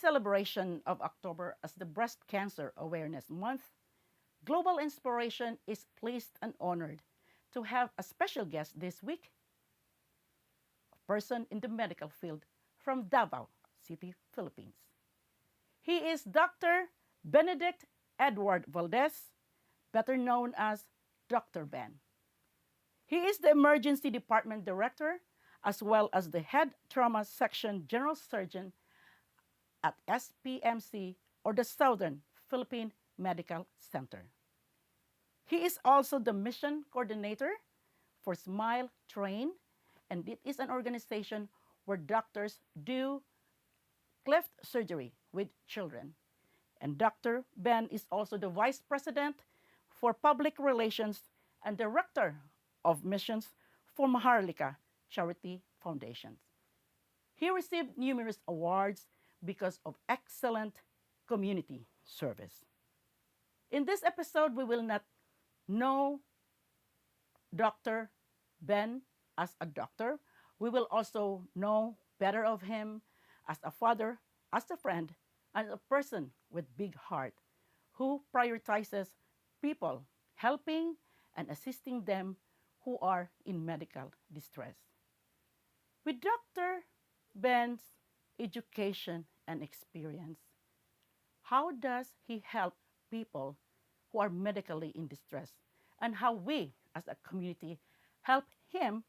celebration of October as the Breast Cancer Awareness Month, Global Inspiration is pleased and honored to have a special guest this week, a person in the medical field from Davao City, Philippines. He is Dr. Benedict Edward Valdez, better known as Dr. Ben. He is the Emergency Department Director as well as the Head Trauma Section General Surgeon at SPMC, or the Southern Philippine Medical Center. He is also the mission coordinator for Smile Train, and it is an organization where doctors do cleft surgery with children. And Dr. Ben is also the Vice President for Public Relations and Director of Missions for Maharlika Charity Foundation. He received numerous awards because of excellent community service. In this episode, we will not know Dr. Ben as a doctor. We will also know better of him as a father, as a friend, and a person with big heart who prioritizes people, helping and assisting them who are in medical distress. With Dr. Ben's education and experience, how does he help people who are medically in distress, and how we as a community help him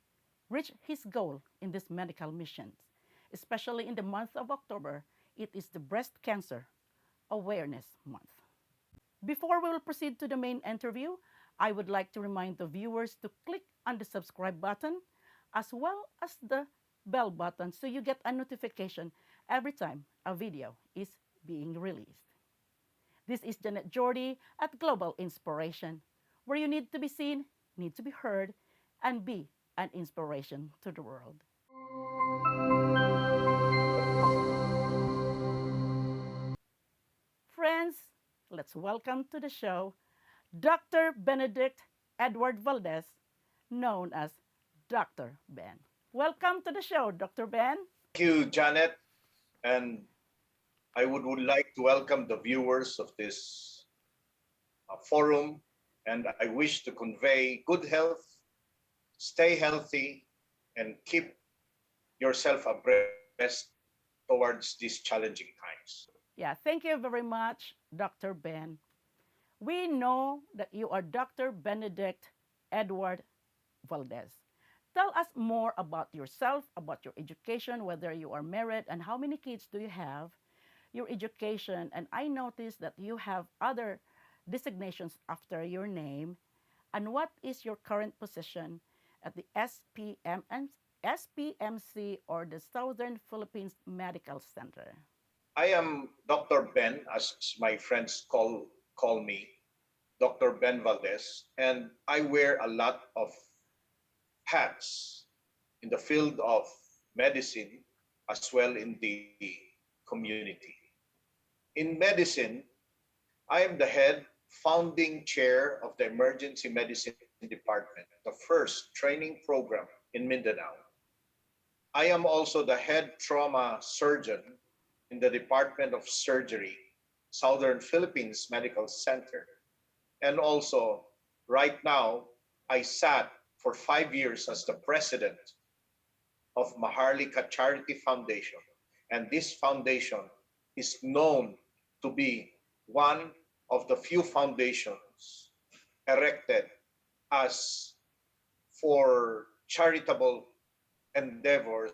reach his goal in this medical missions, especially in the month of October. It is the Breast Cancer Awareness Month. Before we will proceed to the main interview, I would like to remind the viewers to click on the subscribe button as well as the bell button so you get a notification every time a video is being released. This is Janet Jordy at Global Inspiration, where you need to be seen, need to be heard, and be an inspiration to the world. Friends, let's welcome to the show Dr. Benedict Edward Valdez, known as Dr. Ben. Welcome to the show, Dr. Ben. Thank you, Janet. And I would like to welcome the viewers of this forum. And I wish to convey good health, stay healthy, and keep yourself abreast towards these challenging times. Yeah, thank you very much, Dr. Ben. We know that you are Dr. Benedict Edward Valdez. Tell us more about yourself, about your education, whether you are married, and how many kids do you have, your education, and I noticed that you have other designations after your name, and what is your current position at the SPMC, or the Southern Philippines Medical Center? I am Dr. Ben, as my friends call me, Dr. Ben Valdez, and I wear a lot of hats in the field of medicine as well in the community. In medicine, I am the head founding chair of the Emergency Medicine Department, the first training program in Mindanao. I am also the head trauma surgeon in the Department of Surgery, Southern Philippines Medical Center. And also, right now, I sat for 5 years as the president of Maharlika Charity Foundation. And this foundation is known to be one of the few foundations erected as for charitable endeavors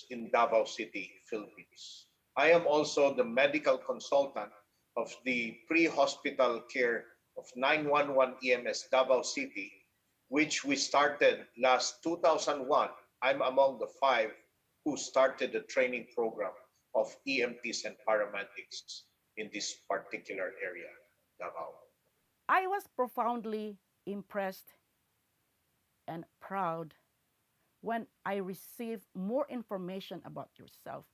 in Davao City, Philippines. I am also the medical consultant of the pre-hospital care of 911 EMS Davao City, which we started last 2001. I'm among the 5 who started the training program of EMTs and paramedics in this particular area, Davao. I was profoundly impressed and proud when I received more information about yourself,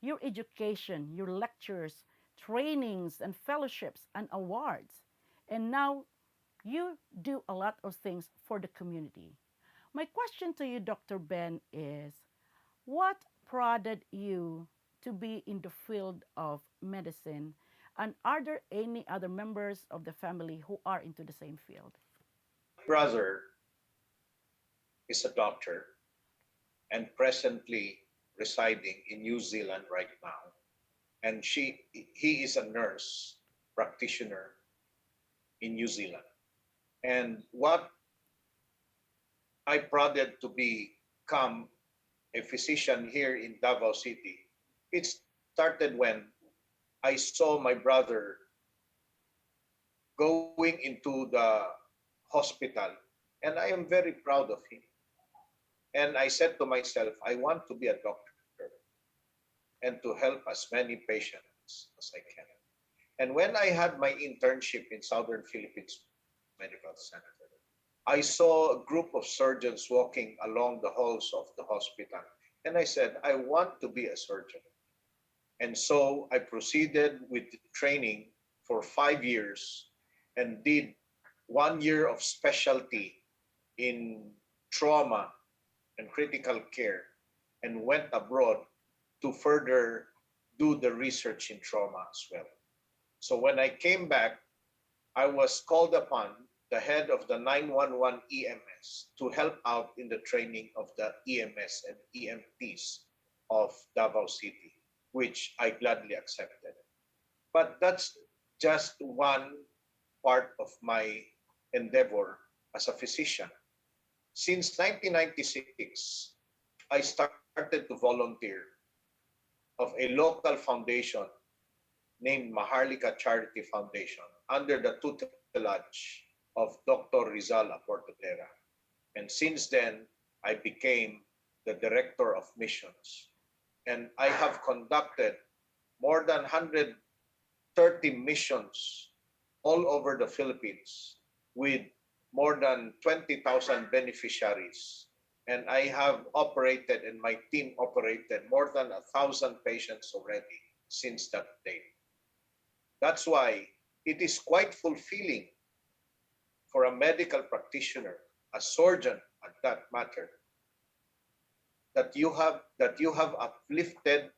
your education, your lectures, trainings, and fellowships and awards. And now you do a lot of things for the community. My question to you, Dr. Ben, is what prodded you to be in the field of medicine? And are there any other members of the family who are into the same field? My brother is a doctor and presently residing in New Zealand right now. And he is a nurse practitioner in New Zealand. And what I prodded to become a physician here in Davao City, it started when I saw my brother going into the hospital, and I am very proud of him. And I said to myself, I want to be a doctor and to help as many patients as I can. And when I had my internship in Southern Philippines Medical Center, I saw a group of surgeons walking along the halls of the hospital. And I said, I want to be a surgeon. And so I proceeded with training for 5 years and did 1 year of specialty in trauma and critical care and went abroad to further do the research in trauma as well. So when I came back, I was called upon, the head of the 911 EMS, to help out in the training of the EMS and EMTs of Davao City, which I gladly accepted. But that's just one part of my endeavor as a physician. Since 1996, I started to volunteer of a local foundation named Maharlika Charity Foundation under the tutelage of Dr. Rizal Aportadera. And since then, I became the director of missions. And I have conducted more than 130 missions all over the Philippines with more than 20,000 beneficiaries. And I have operated, and my team operated more than 1,000 patients already since that date. That's why it is quite fulfilling for a medical practitioner, a surgeon at that matter, that you have uplifted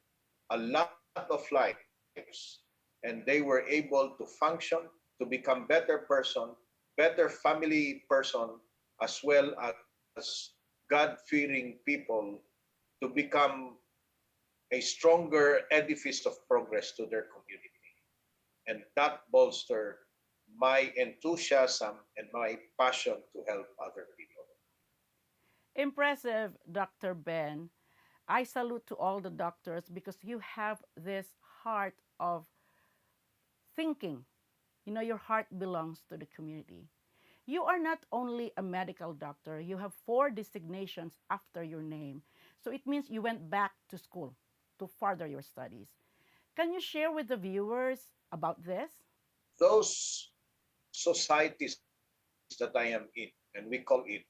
a lot of lives, and they were able to function, to become better person, better family person, as well as God-fearing people, to become a stronger edifice of progress to their community. And that bolstered my enthusiasm and my passion to help other people. Impressive, Dr. Ben. I salute to all the doctors because you have this heart of thinking. You know, your heart belongs to the community. You are not only a medical doctor, you have four designations after your name. So it means you went back to school to further your studies. Can you share with the viewers about this? Those societies that I am in, and we call it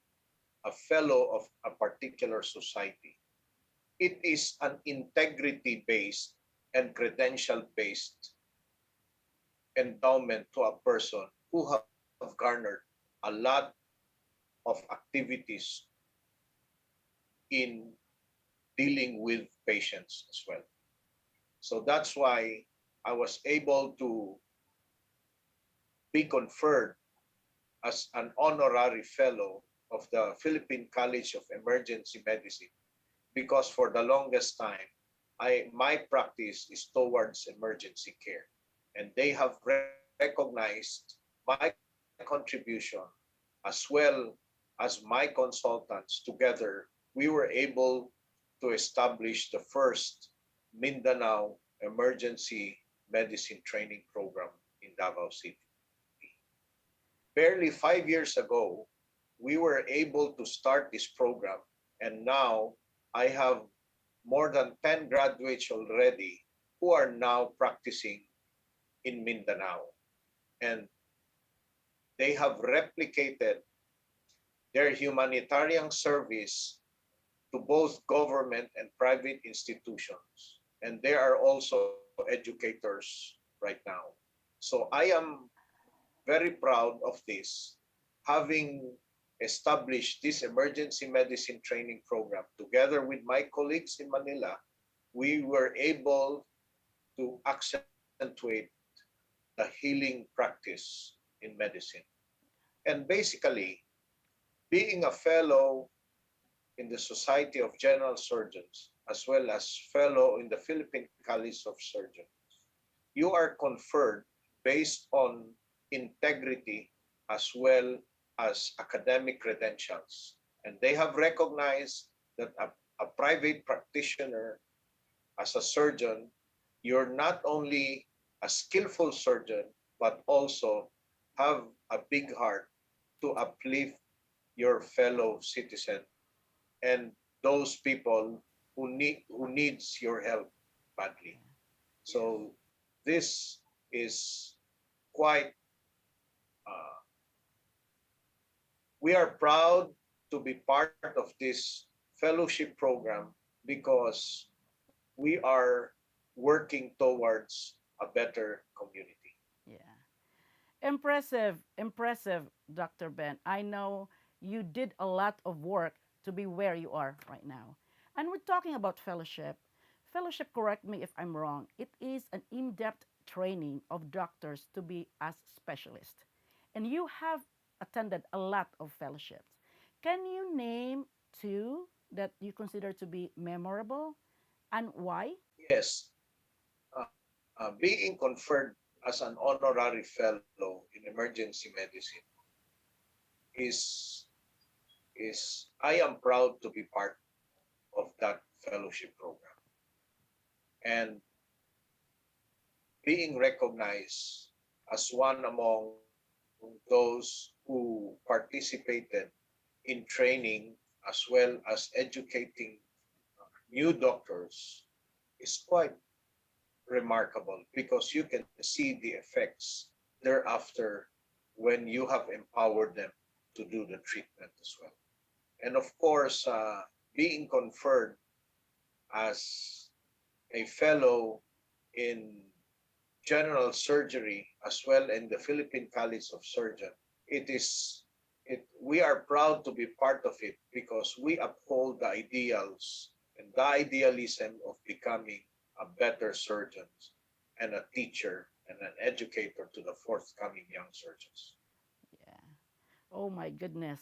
a fellow of a particular society, it is an integrity based and credential based endowment to a person who have garnered a lot of activities in dealing with patients as well. So that's why I was able to be conferred as an honorary fellow of the Philippine College of Emergency Medicine, because for the longest time, my practice is towards emergency care. And they have recognized my contribution as well as my consultants. Together, we were able to establish the first Mindanao emergency medicine training program in Davao City. Barely 5 years ago, we were able to start this program, and now I have more than 10 graduates already who are now practicing in Mindanao. And they have replicated their humanitarian service to both government and private institutions. And they are also educators right now. So I am very proud of this, having established this emergency medicine training program together with my colleagues in Manila we were able to accentuate the healing practice in medicine. And basically, being a fellow in the Society of General Surgeons, as well as fellow in the Philippine College of Surgeons, you are conferred based on integrity as well as academic credentials. And they have recognized that a private practitioner as a surgeon, you're not only a skillful surgeon, but also have a big heart to uplift your fellow citizen and those people who needs your help badly. So this is quite uh, we are proud to be part of this fellowship program because we are working towards a better community. Yeah. Impressive, impressive, Dr. Ben. I know you did a lot of work to be where you are right now. And we're talking about fellowship. Fellowship, correct me if I'm wrong, it is an in depth training of doctors to be as specialists. And you have attended a lot of fellowships. Can you name two that you consider to be memorable and why? Yes, being conferred as an honorary fellow in emergency medicine is I am proud to be part of that fellowship program and being recognized as one among those who participated in training as well as educating new doctors is quite remarkable because you can see the effects thereafter when you have empowered them to do the treatment as well. And of course, being conferred as a fellow in general surgery as well in the Philippine College of Surgeons, it is we are proud to be part of it because we uphold the ideals and the idealism of becoming a better surgeon and a teacher and an educator to the forthcoming young surgeons. Yeah. Oh my goodness.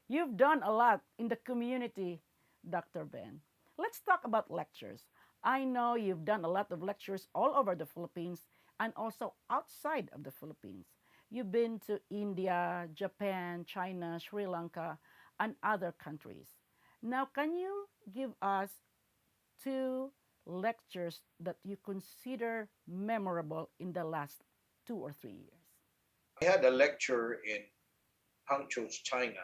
You've done a lot in the community, Dr. Ben. Let's talk about lectures. I know you've done a lot of lectures all over the Philippines and also outside of the Philippines. You've been to India, Japan, China, Sri Lanka, and other countries. Now, can you give us two lectures that you consider memorable in the last 2 or 3 years? I had a lecture in Hangzhou, China,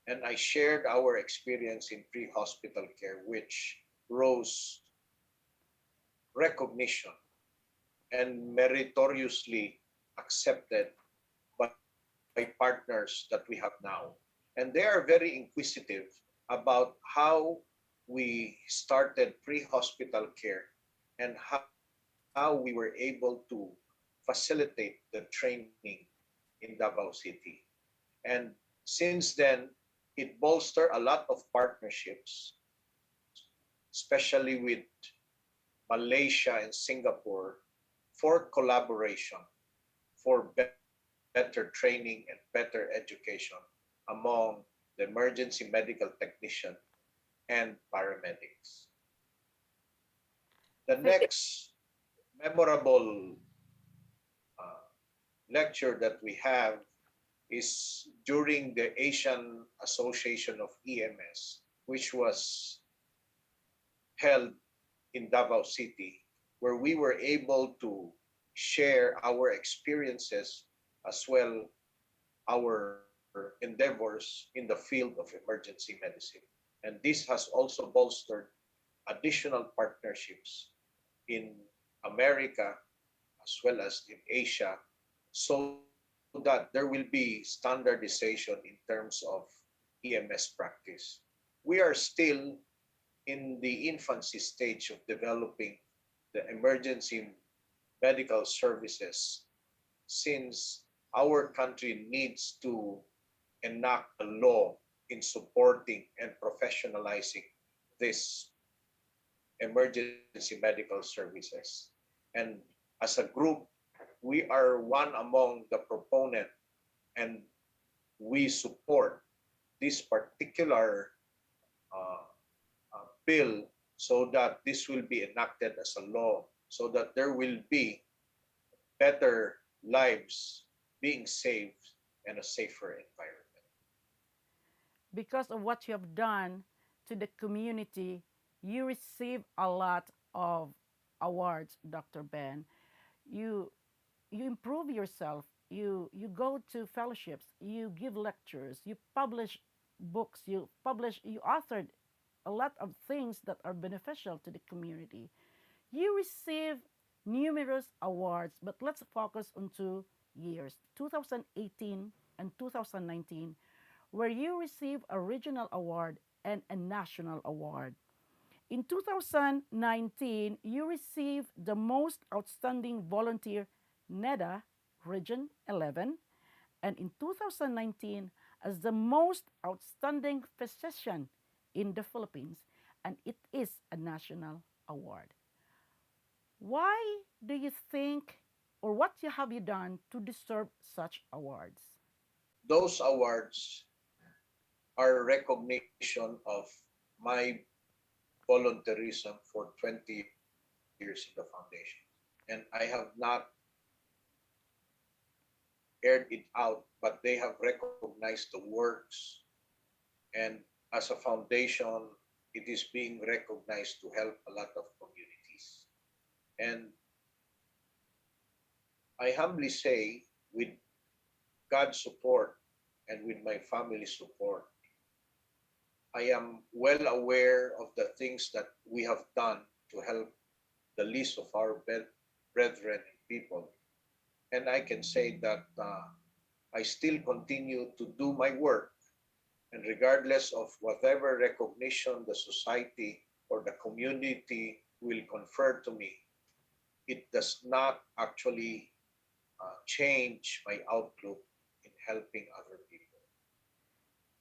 and I shared our experience in pre-hospital care, which rose recognition and meritoriously accepted by partners that we have now. And they are very inquisitive about how we started pre-hospital care and how we were able to facilitate the training in Davao City. And since then, it bolstered a lot of partnerships, especially with Malaysia and Singapore, for collaboration, for better training and better education among the emergency medical technician and paramedics. The next memorable uh, lecture that we have is during the Asian Association of EMS, which was held in Davao City, where we were able to share our experiences as well our endeavors in the field of emergency medicine. And this has also bolstered additional partnerships in America as well as in Asia so that there will be standardization in terms of EMS practice. We are still in the infancy stage of developing the emergency medical services since our country needs to enact a law in supporting and professionalizing this emergency medical services. And as a group, we are one among the proponent, and we support this particular uh, bill so that this will be enacted as a law, so that there will be better lives being saved and a safer environment. Because of what you have done to the community, you receive a lot of awards, Dr. Ben. You you improve yourself. You go to fellowships, you give lectures, you publish books, you authored a lot of things that are beneficial to the community. You receive numerous awards, but let's focus on 2 years, 2018 and 2019, where you receive a regional award and a national award. In 2019, you received the Most Outstanding Volunteer NEDA Region 11, and in 2019 as the Most Outstanding Physician in the Philippines, and it is a national award. Why do you think, or what have you done to deserve such awards? Those awards are recognition of my volunteerism for 20 years in the foundation. And I have not aired it out, but they have recognized the works. And as a foundation, it is being recognized to help a lot of communities. And I humbly say, with God's support and with my family's support, I am well aware of the things that we have done to help the least of our brethren and people. And I can say that I still continue to do my work. And regardless of whatever recognition the society or the community will confer to me, it does not actually change my outlook in helping other people.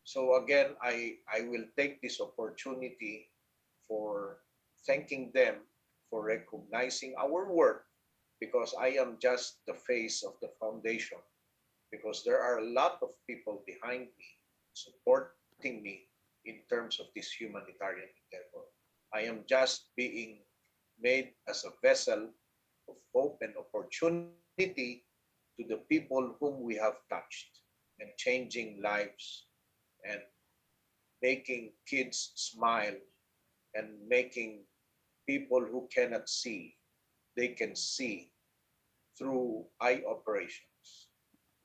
So again, I will take this opportunity for thanking them for recognizing our work, because I am just the face of the foundation, because there are a lot of people behind me supporting me in terms of this humanitarian endeavor. I am just being made as a vessel of hope and opportunity to the people whom we have touched, and changing lives, and making kids smile, and making people who cannot see, they can see through eye operations.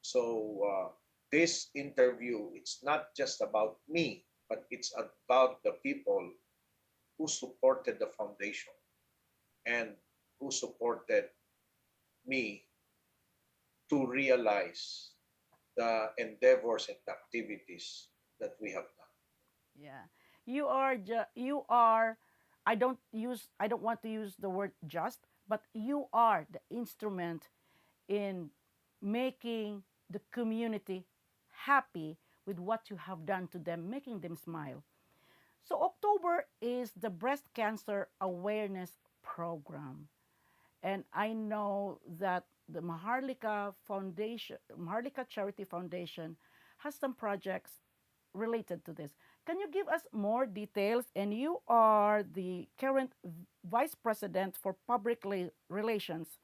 So this interview, it's not just about me, but it's about the people who supported the foundation and who supported me to realize the endeavors and activities that we have done. Yeah. You are I don't want to use the word just, but you are the instrument in making the community happy with what you have done to them, making them smile. So October is the breast cancer awareness program. And I know that the Maharlika Charity Foundation has some projects related to this. Can you give us more details? And you are the current Vice President for Public Relations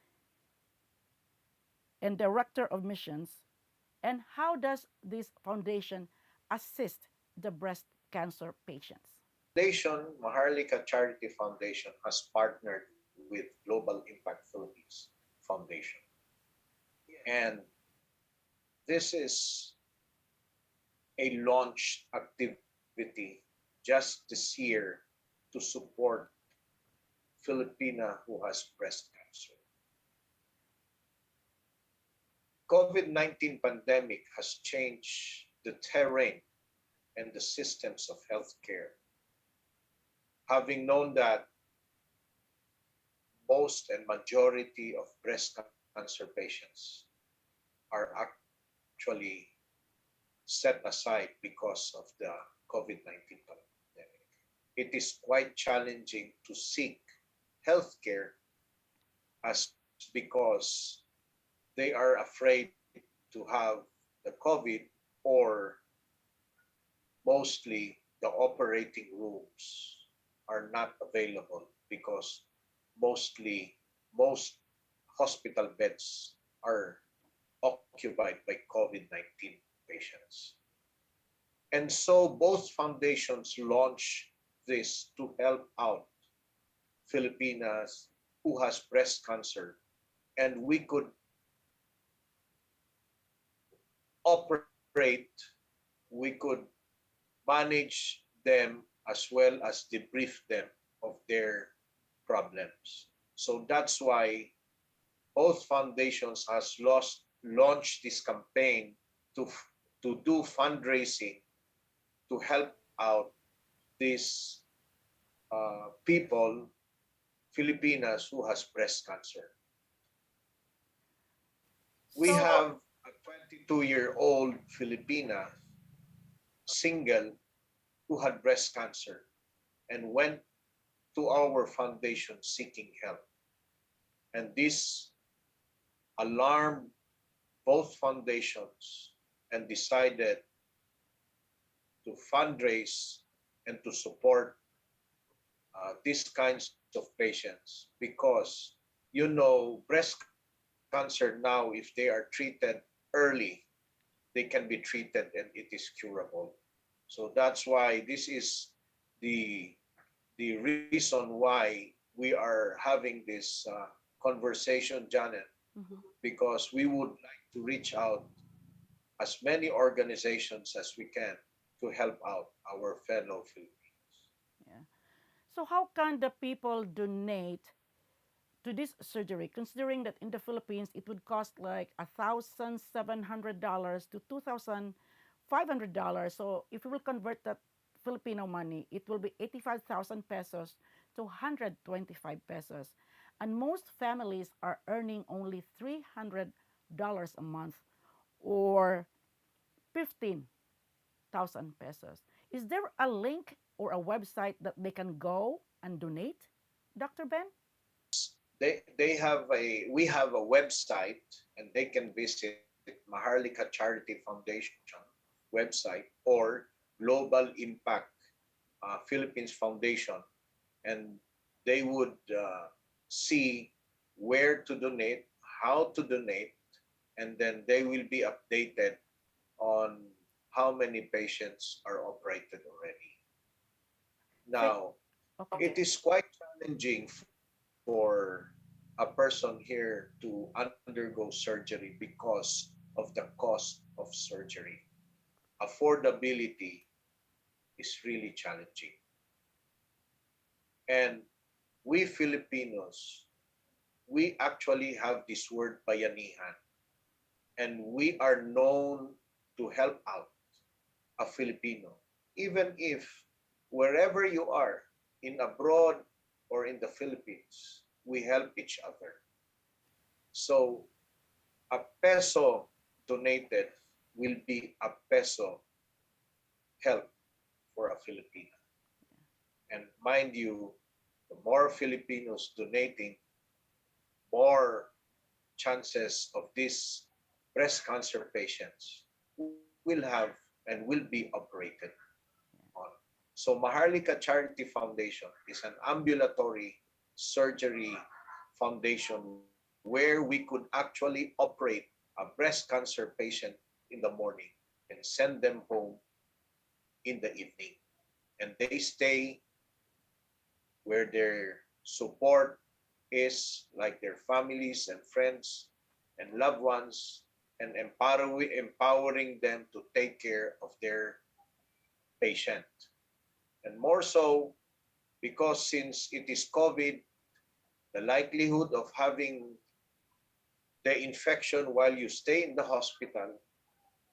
and Director of Missions. And how does this foundation assist the breast cancer patients? Foundation, Maharlika Charity Foundation, has partnered with Global Impact Philippines Foundation. And this is a launched activity just this year to support Filipina who has breast cancer. COVID-19 pandemic has changed the terrain and the systems of healthcare. Having known that most and majority of breast cancer patients are actually set aside because of the COVID-19 pandemic, it is quite challenging to seek healthcare as because they are afraid to have the COVID, or mostly the operating rooms are not available because mostly most hospital beds are occupied by COVID 19 patients. And so both foundations launched this to help out Filipinas who has breast cancer, and we could operate, we could manage them as well as debrief them of their problems. So that's why both foundations has launched this campaign to to do fundraising to help out these people, Filipinas who has breast cancer. We So, have a 22-year-old Filipina, single, who had breast cancer and went to our foundation seeking help. And this alarmed both foundations and decided to fundraise and to support these kinds of patients because breast cancer now, if they are treated early, they can be treated and it is curable. So that's why this is the reason why we are having this conversation, Janet, mhm, because we would like to reach out as many organizations as we can to help out our fellow Filipinos. yeah. So how can the people donate to this surgery, considering that in the Philippines it would cost like $1,700 to $2,500. So if we will convert that Filipino money, it will be 85,000 pesos to 125 pesos. And most families are earning only $300 a month or 15,000 pesos. Is there a link or a website that they can go and donate, Dr. Ben? Yes, they have a we have a website, and they can visit Maharlika Charity Foundation website or Global Impact Philippines Foundation, and they would see where to donate, how to donate, and then they will be updated on how many patients are operated already. Say, Now, okay. it is quite challenging for a person here to undergo surgery because of the cost of surgery. Affordability is really challenging. And we Filipinos, we actually have this word bayanihan, and we are known to help out a Filipino, even if wherever you are, in abroad or in the Philippines, we help each other. So a peso donated will be a peso help for a Filipino. And mind you, the more Filipinos donating, more chances of these breast cancer patients will have and will be operated on. So Maharlika Charity Foundation is an ambulatory surgery foundation where we could actually operate a breast cancer patient in the morning and send them home in the evening. And they stay where their support is, like their families and friends and loved ones, and empowering them to take care of their patient. And more so because since it is COVID, the likelihood of having the infection while you stay in the hospital,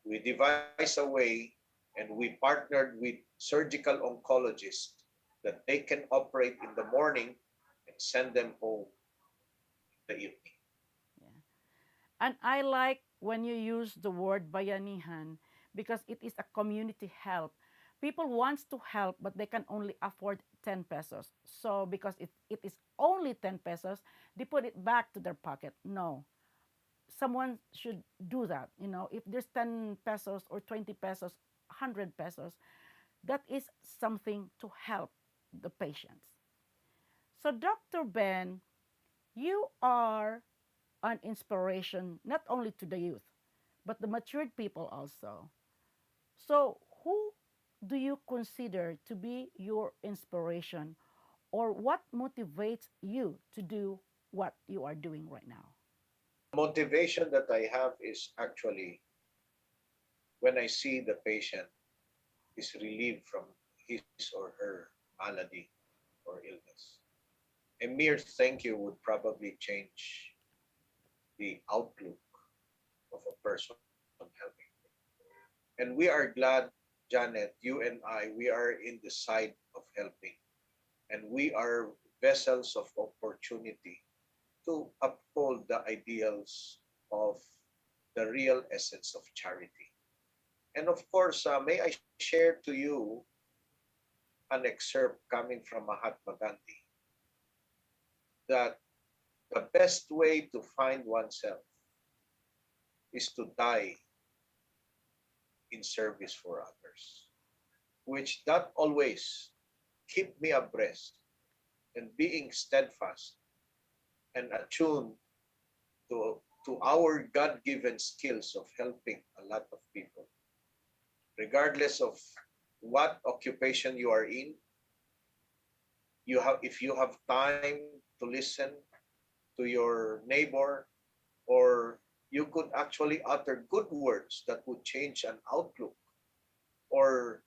we devised a way, and we partnered with surgical oncologists that they can operate in the morning and send them home in the evening. Yeah. And I like when you use the word bayanihan because it is a community help. People wants to help, but they can only afford 10 pesos. So because it is only 10 pesos, they put it back to their pocket. No, someone should do that. If there's 10 pesos or 20 pesos, 100 pesos, that is something to help the patients. So, Dr. Ben, you are an inspiration not only to the youth, but the matured people also. So, who do you consider to be your inspiration, or what motivates you to do what you are doing right now? Motivation that I have is actually when I see the patient is relieved from his or her malady or illness. A mere thank you would probably change the outlook of a person helping. And we are glad, Janet, you and I, we are in the side of helping. And we are vessels of opportunity to uphold the ideals of the real essence of charity. And of course, may I share to you an excerpt coming from Mahatma Gandhi that the best way to find oneself is to die in service for others, which that always keep me abreast and being steadfast and attuned to our God-given skills of helping a lot of people, regardless of what occupation you are in. You have, if you have time to listen to your neighbor, or you could actually utter good words that would change an outlook, or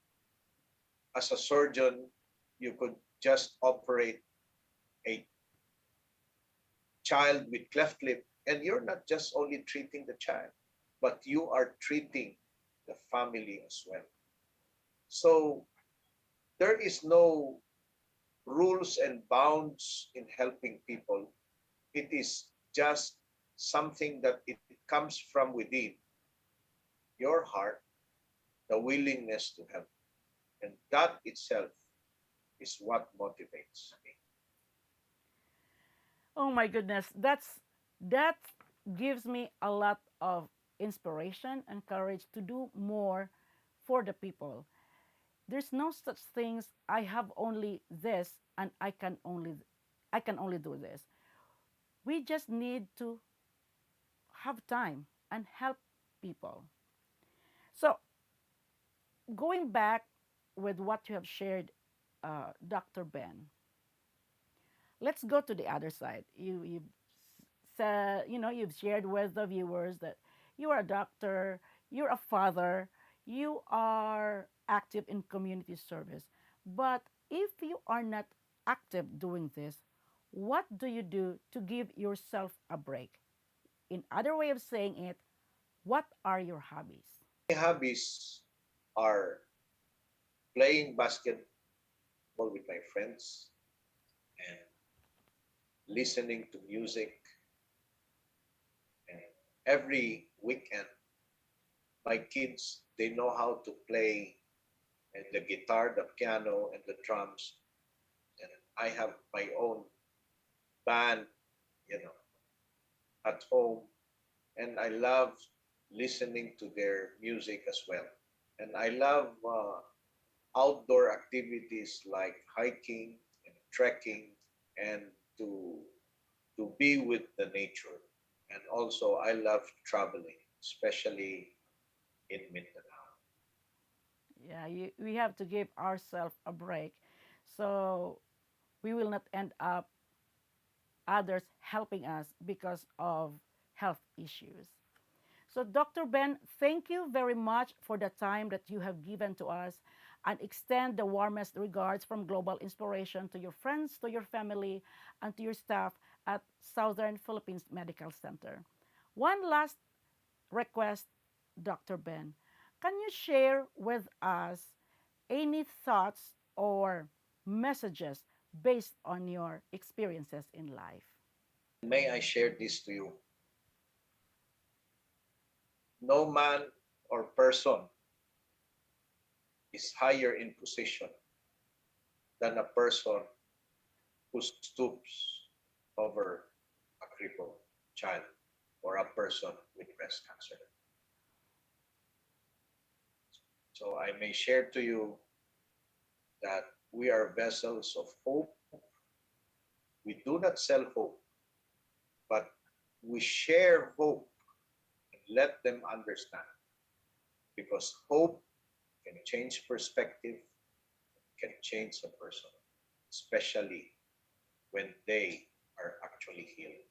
as a surgeon, you could just operate a child with cleft lip, and you're not just only treating the child, but you are treating the family as well. So there is no rules and bounds in helping people. It is just something that it comes from within your heart, the willingness to help. And that itself is what motivates me. Oh my goodness, that gives me a lot of inspiration and courage to do more for the people. There's no such things I have only this and I can only do this. We just need to have time and help people. So, going back with what you have shared, Dr. Ben, let's go to the other side. You've said, you've shared with the viewers that you are a doctor, you're a father, you are active in community service. But if you are not active doing this, what do you do to give yourself a break? In other way of saying it, what are your hobbies? My hobbies are playing basketball with my friends and listening to music. And every weekend, my kids, they know how to play the guitar, the piano, and the drums. And I have my own band, you know, at home. And I love listening to their music as well. And I love outdoor activities like hiking and trekking, and to be with the nature. And also I love traveling, especially in Mindanao. Yeah, we have to give ourselves a break. So we will not end up others helping us because of health issues. So, Dr. Ben, thank you very much for the time that you have given to us, and extend the warmest regards from Global Inspiration to your friends, to your family, and to your staff at Southern Philippines Medical Center. One last request, Dr. Ben. Can you share with us any thoughts or messages based on your experiences in life? May I share this to you? No man or person is higher in position than a person who stoops over a crippled child or a person with breast cancer. So I may share to you that we are vessels of hope. We do not sell hope, but we share hope and let them understand, because hope can change perspective, can change a person, especially when they are actually healed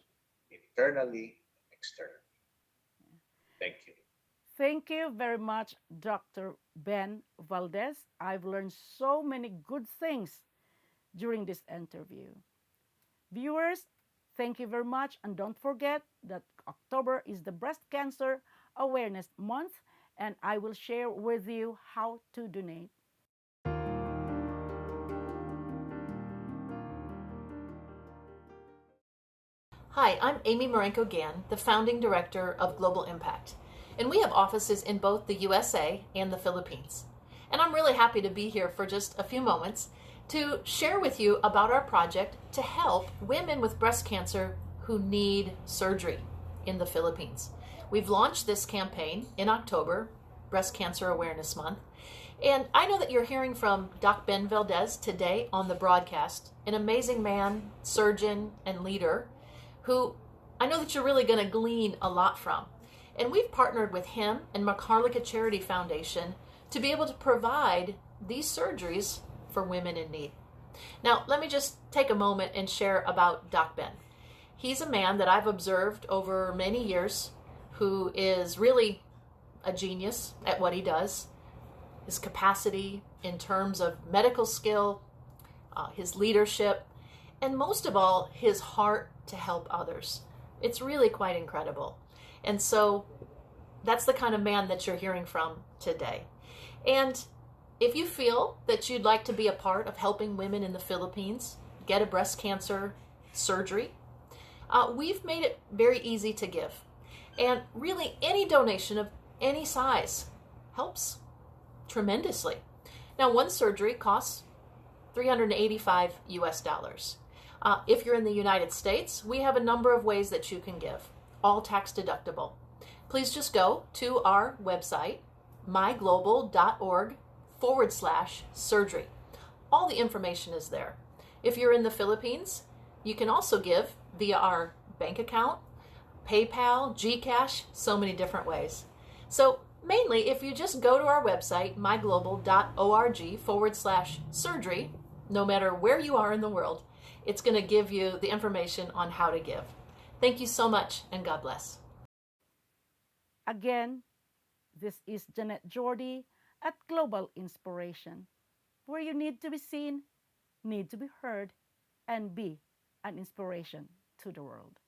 internally and externally. Thank you. Thank you very much, Dr. Ben Valdez. I've learned so many good things during this interview. Viewers, thank you very much. And don't forget that October is the Breast Cancer Awareness Month, and I will share with you how to donate. Hi, I'm Amy Marenko Gann, the founding director of Global Impact, and we have offices in both the USA and the Philippines. And I'm really happy to be here for just a few moments to share with you about our project to help women with breast cancer who need surgery in the Philippines. We've launched this campaign in October, Breast Cancer Awareness Month, and I know that you're hearing from Dr. Ben Valdez today on the broadcast, an amazing man, surgeon, and leader who I know that you're really going to glean a lot from. And we've partnered with him and Maharlika Charity Foundation to be able to provide these surgeries for women in need. Now, let me just take a moment and share about Doc Ben. He's a man that I've observed over many years who is really a genius at what he does. His capacity in terms of medical skill, his leadership, and most of all, his heart to help others. It's really quite incredible. And so that's the kind of man that you're hearing from today. And if you feel that you'd like to be a part of helping women in the Philippines get a breast cancer surgery, we've made it very easy to give. And really, any donation of any size helps tremendously. Now, one surgery costs $385 US. If you're in the United States, we have a number of ways that you can give, all tax deductible. Please just go to our website, myglobal.org/surgery. All the information is there. If you're in the Philippines, you can also give via our bank account, PayPal, GCash, so many different ways. So mainly, if you just go to our website, myglobal.org/surgery, no matter where you are in the world, it's going to give you the information on how to give. Thank you so much, and God bless. Again, this is Janet Jordy at Global Inspiration, where you need to be seen, need to be heard, and be an inspiration to the world.